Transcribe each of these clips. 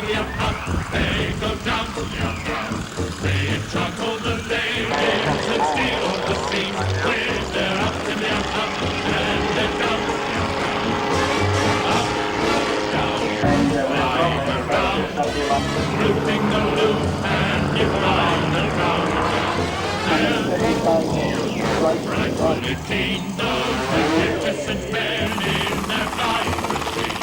they go down. They charcoal the ladies and steal all the seams with their up and they're down. Up, down, flying around, rooting the loop and you flying around. Rightfully clean, those magnificent men in their flying machine.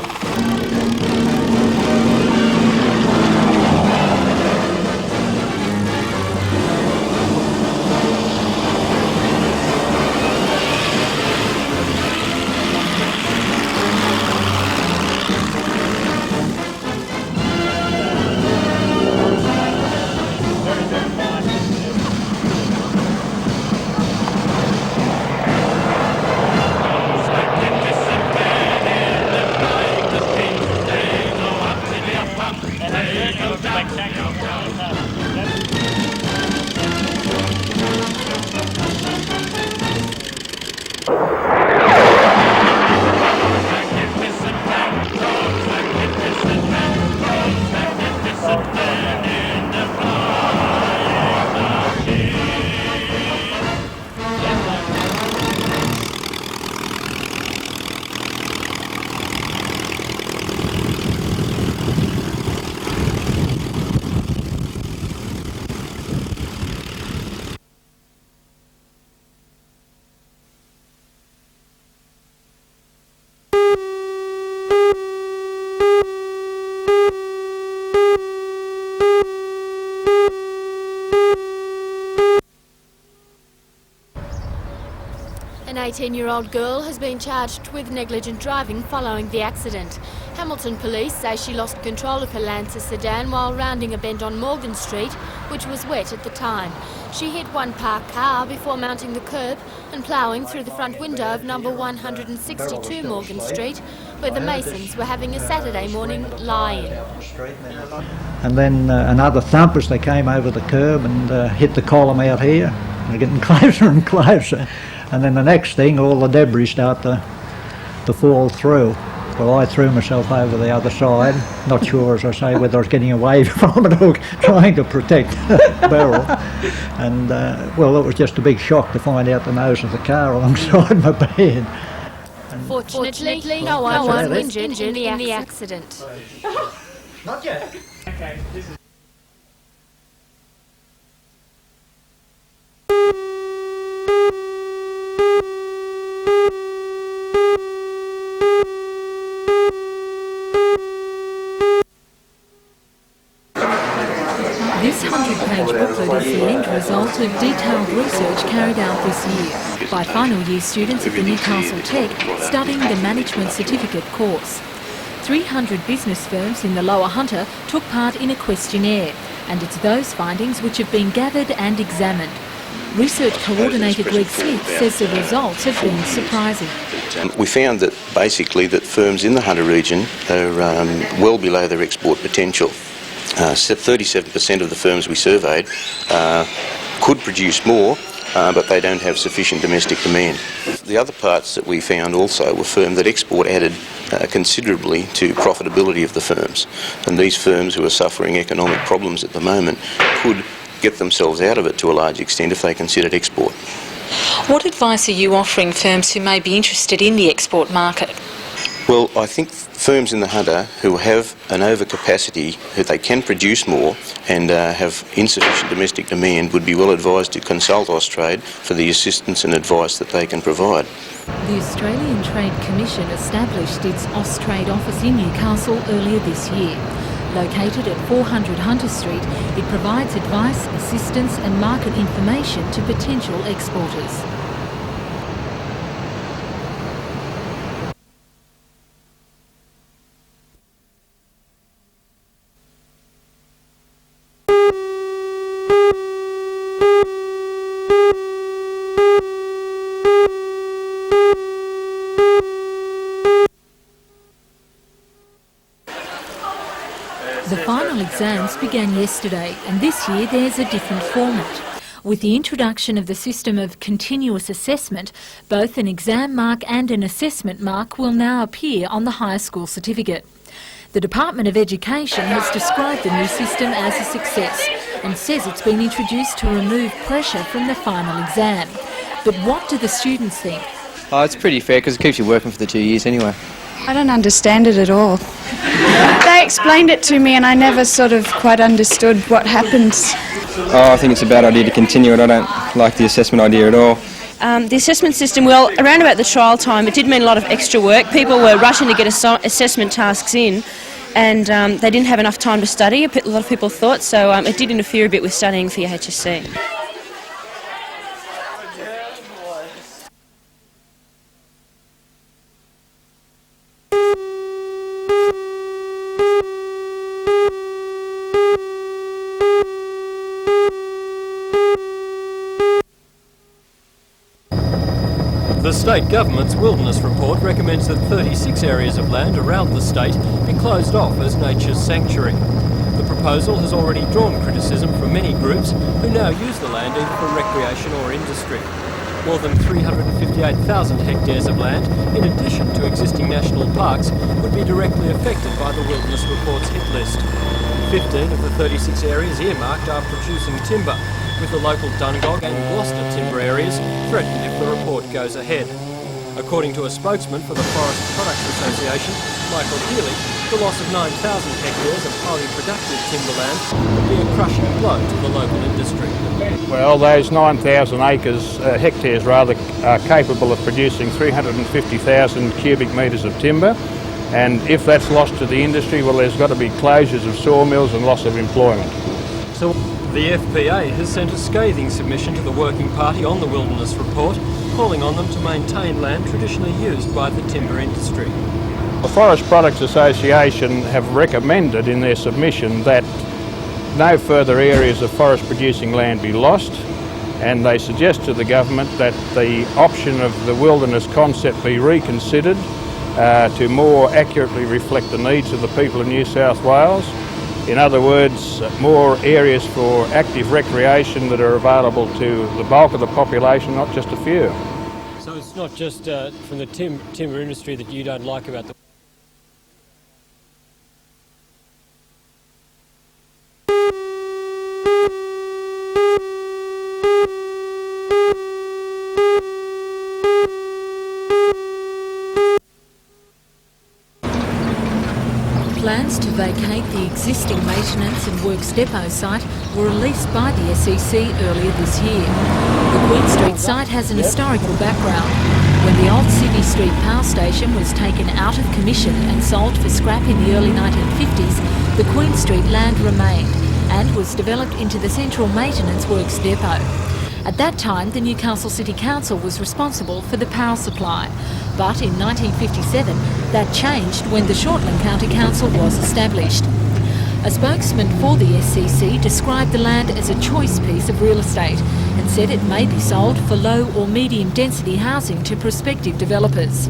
An 18-year-old girl has been charged with negligent driving following the accident. Hamilton police say she lost control of her Lancer sedan while rounding a bend on Morgan Street, which was wet at the time. She hit one parked car before mounting the curb and ploughing through the front window of number 162 Morgan Street, where the Masons were having a Saturday morning lie-in. And then another thump as they came over the curb and hit the column out here. They're getting closer and closer. And then the next thing, all the debris start to fall through. Well, I threw myself over the other side, not sure, as I say, whether I was getting away from it or trying to protect the barrel. And, well, it was just a big shock to find out the nose of the car alongside my bed. And Fortunately, no one was injured in the accident. Not yet. Okay, this is This 100-page booklet is the end result of detailed research carried out this year by final year students at the Newcastle Tech studying the Management Certificate course. 300 business firms in the Lower Hunter took part in a questionnaire, and it's those findings which have been gathered and examined. Research coordinator Greg Smith says the results have been surprising. We found that basically that firms in the Hunter region are well below their export potential. 37% of the firms we surveyed could produce more, but they don't have sufficient domestic demand. The other parts that we found also were firms that export added considerably to profitability of the firms, and these firms who are suffering economic problems at the moment could get themselves out of it to a large extent if they considered export. What advice are you offering firms who may be interested in the export market? Well, I think firms in the Hunter who have an overcapacity, who they can produce more and have insufficient domestic demand, would be well advised to consult Austrade for the assistance and advice that they can provide. The Australian Trade Commission established its Austrade office in Newcastle earlier this year. Located at 400 Hunter Street, it provides advice, assistance and market information to potential exporters. The final exams began yesterday, and this year there's a different format. With the introduction of the system of continuous assessment, both an exam mark and an assessment mark will now appear on the higher school certificate. The Department of Education has described the new system as a success and says it's been introduced to remove pressure from the final exam. But what do the students think? Oh, it's pretty fair because it keeps you working for the 2 years anyway. I don't understand it at all. They explained it to me and I never sort of quite understood what happens. Oh, I think it's a bad idea to continue it. I don't like the assessment idea at all. The assessment system, well, around about the trial time, it did mean a lot of extra work. People were rushing to get assessment tasks in, and they didn't have enough time to study, a lot of people thought, so it did interfere a bit with studying for your HSC. The state government's wilderness report recommends that 36 areas of land around the state be closed off as nature's sanctuary. The proposal has already drawn criticism from many groups who now use the land either for recreation or industry. More than 358,000 hectares of land, in addition to existing national parks, would be directly affected by the wilderness report's hit list. 15 of the 36 areas earmarked are producing timber, with the local Dungog and Gloucester timber areas threatened if the report goes ahead. According to a spokesman for the Forest Products Association, Michael Healy, the loss of 9,000 hectares of highly productive timberland would be a crushing blow to the local industry. Well, those 9,000 hectares are capable of producing 350,000 cubic metres of timber, and if that's lost to the industry, well, there's got to be closures of sawmills and loss of employment. So the FPA has sent a scathing submission to the Working Party on the Wilderness Report, calling on them to maintain land traditionally used by the timber industry. The Forest Products Association have recommended in their submission that no further areas of forest producing land be lost, and they suggest to the government that the option of the wilderness concept be reconsidered to more accurately reflect the needs of the people of New South Wales. In other words, more areas for active recreation that are available to the bulk of the population, not just a few. So it's not just from the timber industry that you don't like about the... Plans to vacate the existing maintenance and works depot site were released by the SEC earlier this year. The Queen Street site has an historical background. When the old Sydney Street power station was taken out of commission and sold for scrap in the early 1950s, the Queen Street land remained and was developed into the Central Maintenance Works depot. At that time, the Newcastle City Council was responsible for the power supply. But in 1957, that changed when the Shortland County Council was established. A spokesman for the SCC described the land as a choice piece of real estate and said it may be sold for low or medium density housing to prospective developers.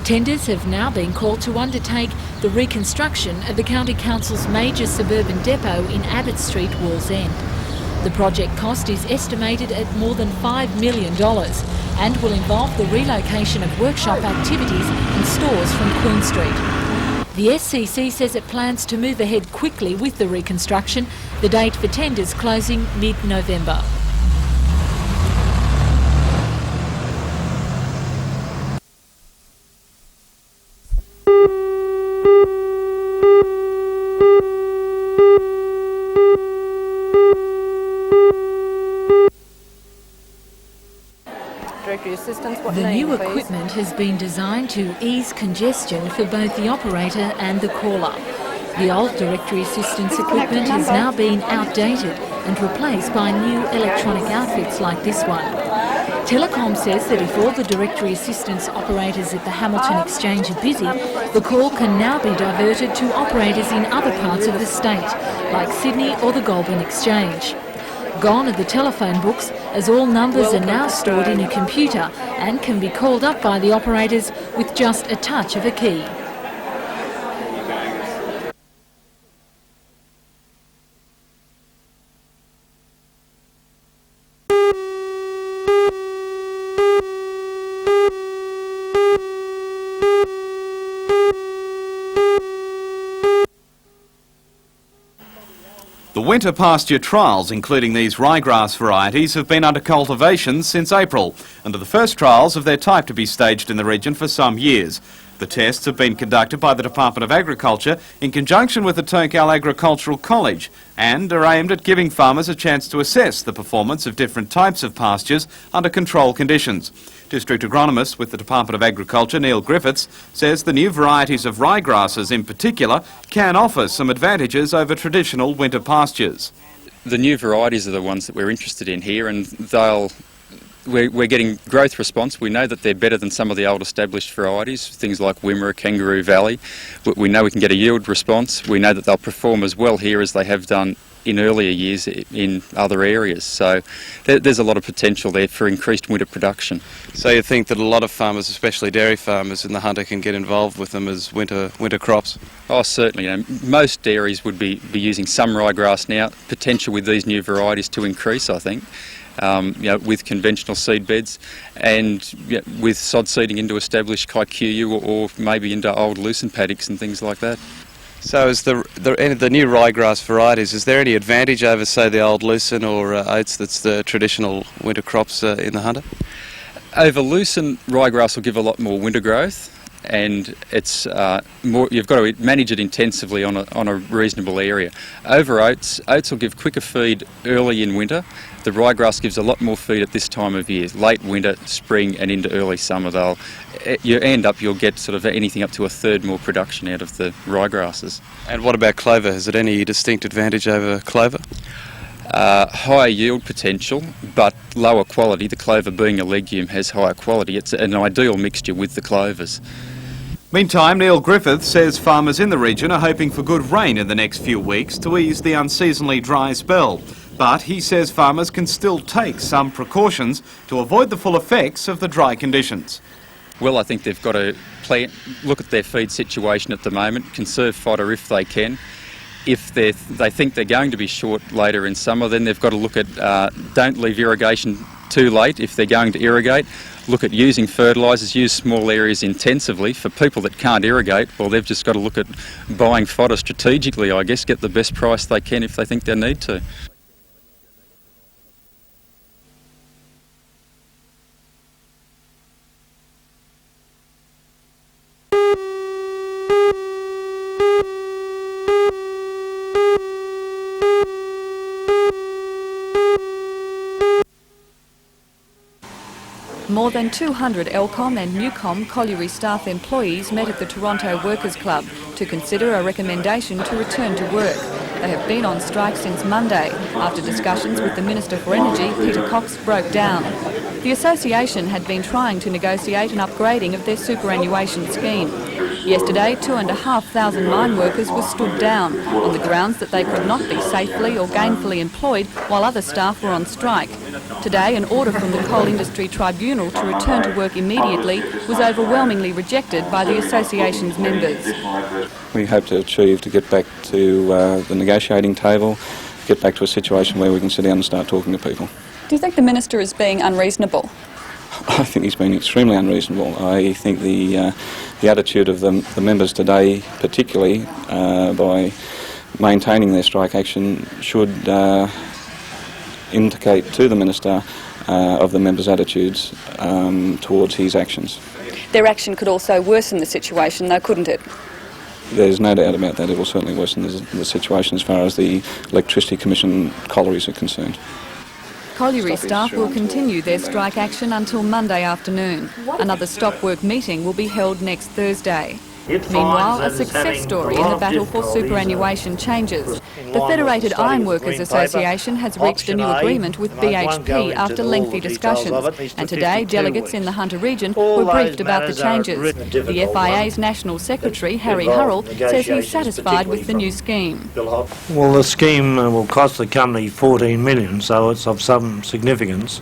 Tenders have now been called to undertake the reconstruction of the County Council's major suburban depot in Abbott Street, Wallsend. The project cost is estimated at more than $5 million and will involve the relocation of workshop activities and stores from Queen Street. The SCC says it plans to move ahead quickly with the reconstruction, the date for tenders closing mid-November. The new equipment has been designed to ease congestion for both the operator and the caller. The old directory assistance equipment has now been outdated and replaced by new electronic outfits like this one. Telecom says that if all the directory assistance operators at the Hamilton Exchange are busy, the call can now be diverted to operators in other parts of the state, like Sydney or the Goulburn Exchange. Gone are the telephone books, as all numbers are now stored in a computer and can be called up by the operators with just a touch of a key. The winter pasture trials, including these ryegrass varieties, have been under cultivation since April, and are the first trials of their type to be staged in the region for some years. The tests have been conducted by the Department of Agriculture in conjunction with the Turngal Agricultural College and are aimed at giving farmers a chance to assess the performance of different types of pastures under control conditions. District Agronomist with the Department of Agriculture, Neil Griffiths, says the new varieties of ryegrasses in particular can offer some advantages over traditional winter pastures. The new varieties are the ones that we're interested in here, and we're getting growth response. We know that they're better than some of the old established varieties, things like Wimmera, Kangaroo Valley. We know we can get a yield response. We know that they'll perform as well here as they have done in earlier years in other areas. So there's a lot of potential there for increased winter production. So you think that a lot of farmers, especially dairy farmers in the Hunter, can get involved with them as winter crops? Oh, certainly. You know, most dairies would be using some ryegrass now. Potential with these new varieties to increase, I think. With conventional seed beds and with sod seeding into established kikuyu or maybe into old lucerne paddocks and things like that. So is the new ryegrass varieties, is there any advantage over, say, the old lucerne or oats that's the traditional winter crops in the Hunter? Over lucerne, ryegrass will give a lot more winter growth, and it's more. You've got to manage it intensively on a reasonable area. Over oats will give quicker feed early in winter. The ryegrass gives a lot more feed at this time of year, late winter, spring and into early summer. You'll get sort of anything up to a third more production out of the ryegrasses. And what about clover? Has it any distinct advantage over clover? Higher yield potential, but lower quality. The clover, being a legume, has higher quality. It's an ideal mixture with the clovers. Meantime, Neil Griffiths says farmers in the region are hoping for good rain in the next few weeks to ease the unseasonally dry spell. But he says farmers can still take some precautions to avoid the full effects of the dry conditions. Well, I think they've got to look at their feed situation at the moment, conserve fodder if they can. If they think they're going to be short later in summer, then they've got to look at don't leave irrigation too late. If they're going to irrigate, look at using fertilisers, use small areas intensively. For people that can't irrigate, well, they've just got to look at buying fodder strategically, I guess, get the best price they can if they think they need to. More than 200 Elcom and Newcom colliery staff employees met at the Toronto Workers' Club to consider a recommendation to return to work. They have been on strike since Monday, after discussions with the Minister for Energy, Peter Cox, broke down. The association had been trying to negotiate an upgrading of their superannuation scheme. Yesterday, 2,500 mine workers were stood down on the grounds that they could not be safely or gainfully employed while other staff were on strike. Today, an order from the Coal Industry Tribunal to return to work immediately was overwhelmingly rejected by the association's members. We hope to achieve to get back to the negotiating table, get back to a situation where we can sit down and start talking to people. Do you think the Minister is being unreasonable? I think he's been extremely unreasonable. I think the attitude of the members today, particularly by maintaining their strike action, should indicate to the Minister of the members' attitudes towards his actions. Their action could also worsen the situation, though, couldn't it? There's no doubt about that. It will certainly worsen the situation as far as the Electricity Commission collieries are concerned. Colliery staff will continue their strike action until Monday afternoon. Another stop work meeting will be held next Thursday. Meanwhile, a success story in the battle for superannuation changes. The Federated Ironworkers Association has reached a new agreement with BHP after lengthy discussions, and today delegates in the Hunter region were briefed about the changes. The FIA's National Secretary, Harry Hurrell, says he's satisfied with the new scheme. Well, the scheme will cost the company $14 million, so it's of some significance.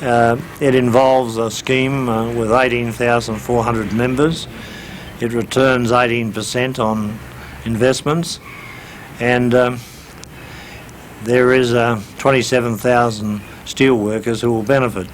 It involves a scheme with 18,400 members. It returns 18% on investments, and there is 27,000 steel workers who will benefit.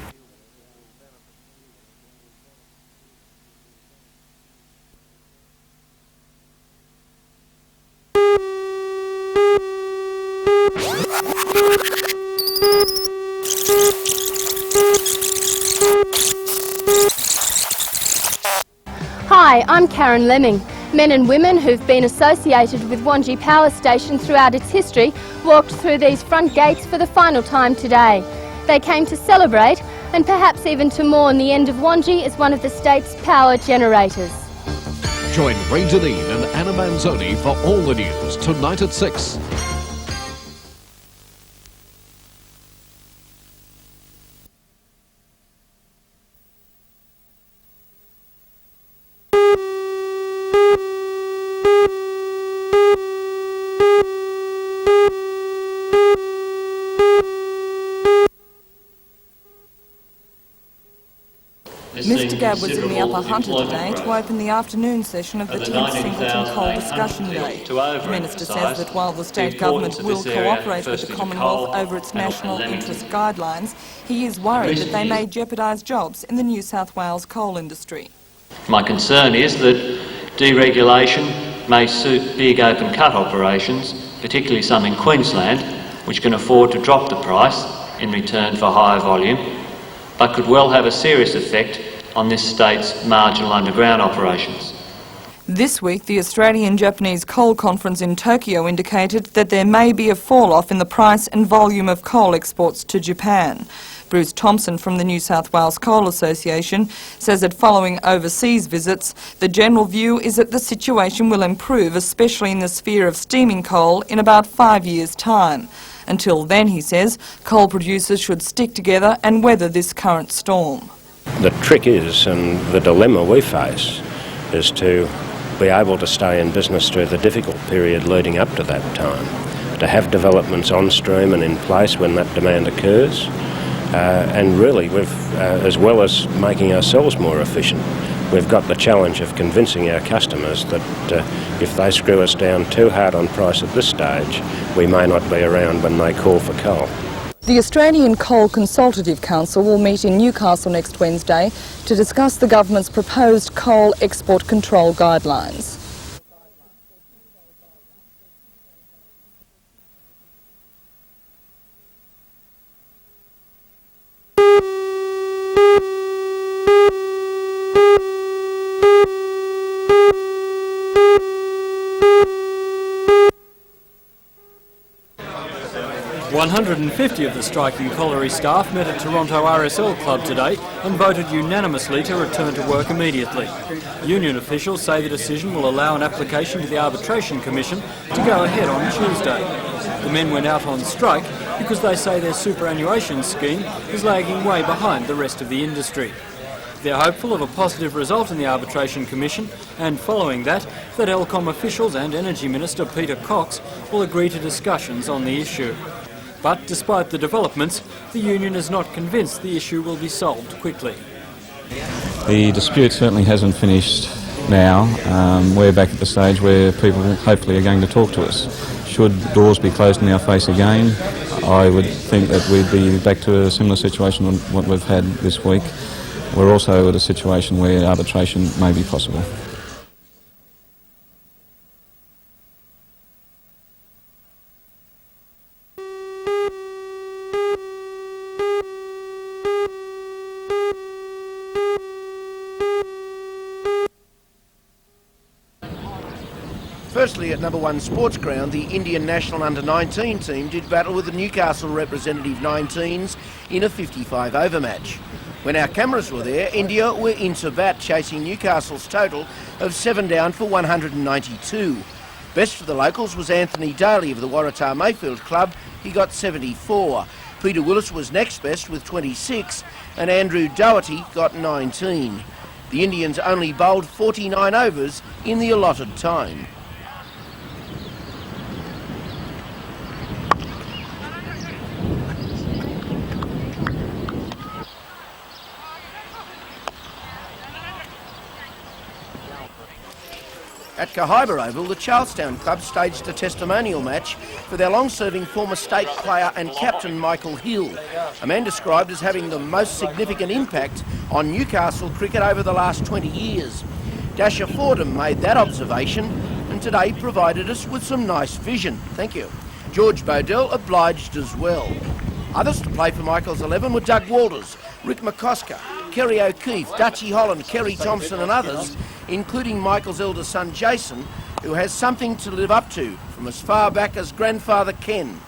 Hi, I'm Karen Lemming. Men and women who've been associated with Wangi Power Station throughout its history walked through these front gates for the final time today. They came to celebrate and perhaps even to mourn the end of Wangi as one of the state's power generators. Join Ray Deneen and Anna Manzoni for all the news tonight at 6. Mr Gabb was in the Upper Hunter today to open the afternoon session of the 10th Singleton Coal Discussion Day. The Minister says that while the state government will cooperate with the Commonwealth over its national interest guidelines, he is worried that they may jeopardise jobs in the New South Wales coal industry. My concern is that deregulation may suit big open cut operations, particularly some in Queensland, which can afford to drop the price in return for higher volume, but could well have a serious effect on this state's marginal underground operations. This week, the Australian-Japanese Coal Conference in Tokyo indicated that there may be a fall-off in the price and volume of coal exports to Japan. Bruce Thompson from the New South Wales Coal Association says that following overseas visits, the general view is that the situation will improve, especially in the sphere of steaming coal, in about 5 years' time. Until then, he says, coal producers should stick together and weather this current storm. The trick is, and the dilemma we face, is to be able to stay in business through the difficult period leading up to that time, to have developments on stream and in place when that demand occurs, and really, as well as making ourselves more efficient, we've got the challenge of convincing our customers that if they screw us down too hard on price at this stage, we may not be around when they call for coal. The Australian Coal Consultative Council will meet in Newcastle next Wednesday to discuss the government's proposed coal export control guidelines. .150 of the striking colliery staff met at Toronto RSL Club today and voted unanimously to return to work immediately. Union officials say the decision will allow an application to the Arbitration Commission to go ahead on Tuesday. The men went out on strike because they say their superannuation scheme is lagging way behind the rest of the industry. They're hopeful of a positive result in the Arbitration Commission and following that Elcom officials and Energy Minister Peter Cox will agree to discussions on the issue. But despite the developments, the union is not convinced the issue will be solved quickly. The dispute certainly hasn't finished now. We're back at the stage where people hopefully are going to talk to us. Should doors be closed in our face again, I would think that we'd be back to a similar situation to what we've had this week. We're also at a situation where arbitration may be possible. Firstly, at number 1 Sports Ground, the Indian national under-19 team did battle with the Newcastle representative 19s in a 55-over match. When our cameras were there, India were into bat, chasing Newcastle's total of 7 down for 192. Best for the locals was Anthony Daly of the Waratah Mayfield Club. He got 74. Peter Willis was next best with 26, and Andrew Doherty got 19. The Indians only bowled 49 overs in the allotted time. At Cahibah Oval, the Charlestown Club staged a testimonial match for their long-serving former state player and captain Michael Hill, a man described as having the most significant impact on Newcastle cricket over the last 20 years. Dasha Fordham made that observation and today provided us with some nice vision. Thank you. George Bodell obliged as well. Others to play for Michael's 11 were Doug Walters, Rick McCosker, Kerry O'Keefe, Dutchy Holland, Kerry Thompson and others, including Michael's eldest son Jason, who has something to live up to from as far back as grandfather Ken.